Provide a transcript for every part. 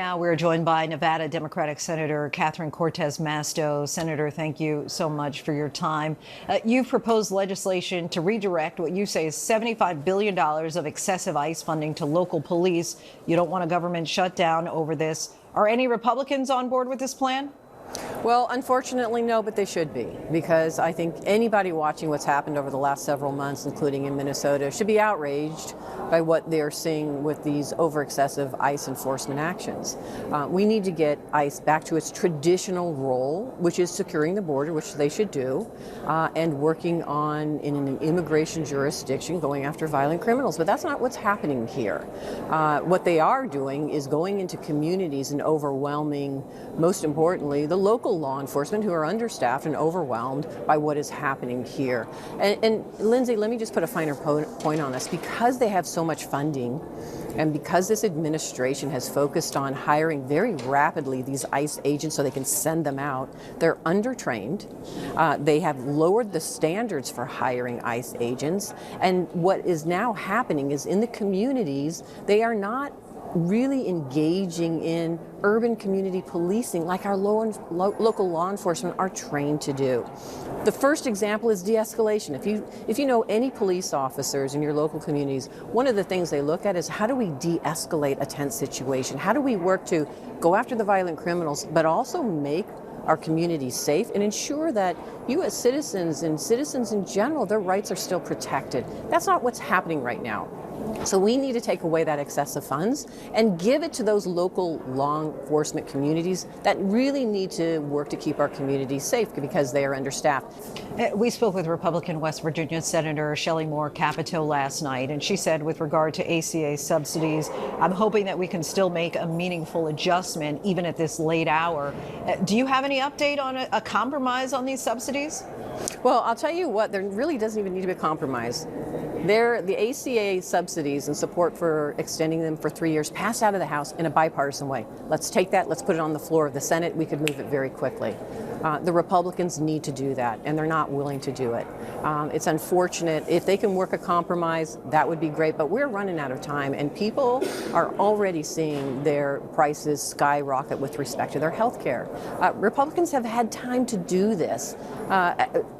Now we're joined by Nevada Democratic Senator Catherine Cortez Masto. Senator, thank you so much for your time. You've proposed legislation to redirect what you say is $75 billion of excessive ICE funding to local police. You don't want a government shutdown over this. Are any Republicans on board with this plan? Well, unfortunately, no, but they should be, because I think anybody watching what's happened over the last several months, including in Minnesota, should be outraged by what they're seeing with these over-excessive ICE enforcement actions. We need to get ICE back to its traditional role, which is securing the border, which they should do, and working on, in an immigration jurisdiction, going after violent criminals. But that's not what's happening here. What they are doing is going into communities and overwhelming, most importantly, the local law enforcement who are understaffed and overwhelmed by what is happening here. And Linsey, let me just put a finer point on this. Because they have so much funding, and because this administration has focused on hiring very rapidly these ICE agents so they can send them out, they're undertrained. They have lowered the standards for hiring ICE agents. And what is now happening is in the communities, they are not really engaging in urban community policing like our local law enforcement are trained to do. The first example is de-escalation. If you know any police officers in your local communities, one of the things they look at is how do we de-escalate a tense situation? How do we work to go after the violent criminals, but also make our communities safe and ensure that you as citizens and citizens in general, their rights are still protected. That's not what's happening right now. So we need to take away that excessive funds and give it to those local law enforcement communities that really need to work to keep our communities safe because they are understaffed. We spoke with Republican West Virginia Senator Shelley Moore Capito last night, and she said with regard to ACA subsidies, I'm hoping that we can still make a meaningful adjustment even at this late hour. Do you have any update on a compromise on these subsidies? Well, I'll tell you what, there really doesn't even need to be a compromise. The ACA subsidies and support for extending them for 3 years passed out of the House in a bipartisan way. Let's take that, let's put it on the floor of the Senate. We could move it very quickly. The Republicans need to do that, and they're not willing to do it. It's unfortunate. If they can work a compromise, that would be great, but we're running out of time, and people are already seeing their prices skyrocket with respect to their health care. Republicans have had time to do this.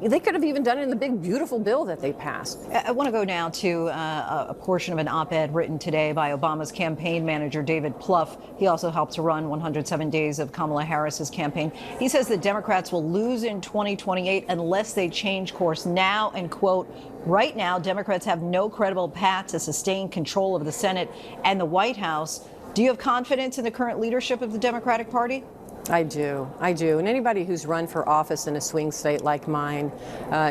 They could have even done it in the big, beautiful bill that they passed. I want to go now to a portion of an op-ed written today by Obama's campaign manager, David Plouffe. He also helped to run 107 days of Kamala Harris's campaign. He says the Democrats will lose in 2028 unless they change course now, and quote, right now, Democrats have no credible path to sustain control of the Senate and the White House. Do you have confidence in the current leadership of the Democratic Party? I do. And anybody who's run for office in a swing state like mine,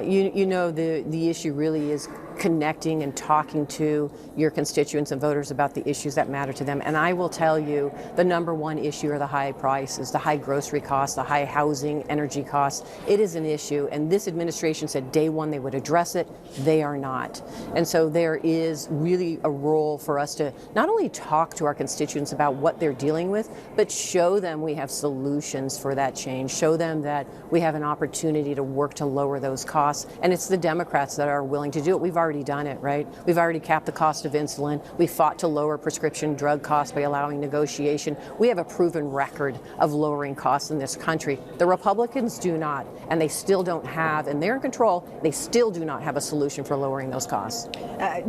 you know the issue really is connecting and talking to your constituents and voters about the issues that matter to them. And I will tell you, the number one issue are the high prices, the high grocery costs, the high housing, energy costs. It is an issue, and this administration said day one they would address it. They are not. And so there is really a role for us to not only talk to our constituents about what they're dealing with, but show them we have solutions for that change, show them that we have an opportunity to work to lower those costs. And it's the Democrats that are willing to do it. We've already done it, right? We've already capped the cost of insulin. We fought to lower prescription drug costs by allowing negotiation. We have a proven record of lowering costs in this country. The Republicans do not, and they still don't have, and they're in control, they still do not have a solution for lowering those costs.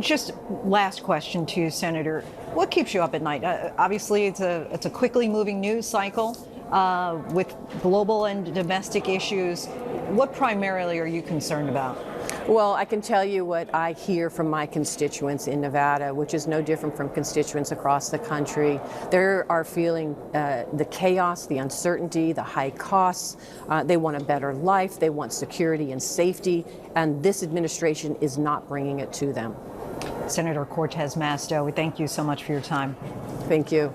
Just last question to you, Senator. What keeps you up at night? Obviously, it's a quickly moving news cycle with global and domestic issues. What primarily are you concerned about? Well, I can tell you what I hear from my constituents in Nevada, which is no different from constituents across the country. They are feeling the chaos, the uncertainty, the high costs. They want a better life. They want security and safety. And this administration is not bringing it to them. Senator Cortez Masto, we thank you so much for your time. Thank you.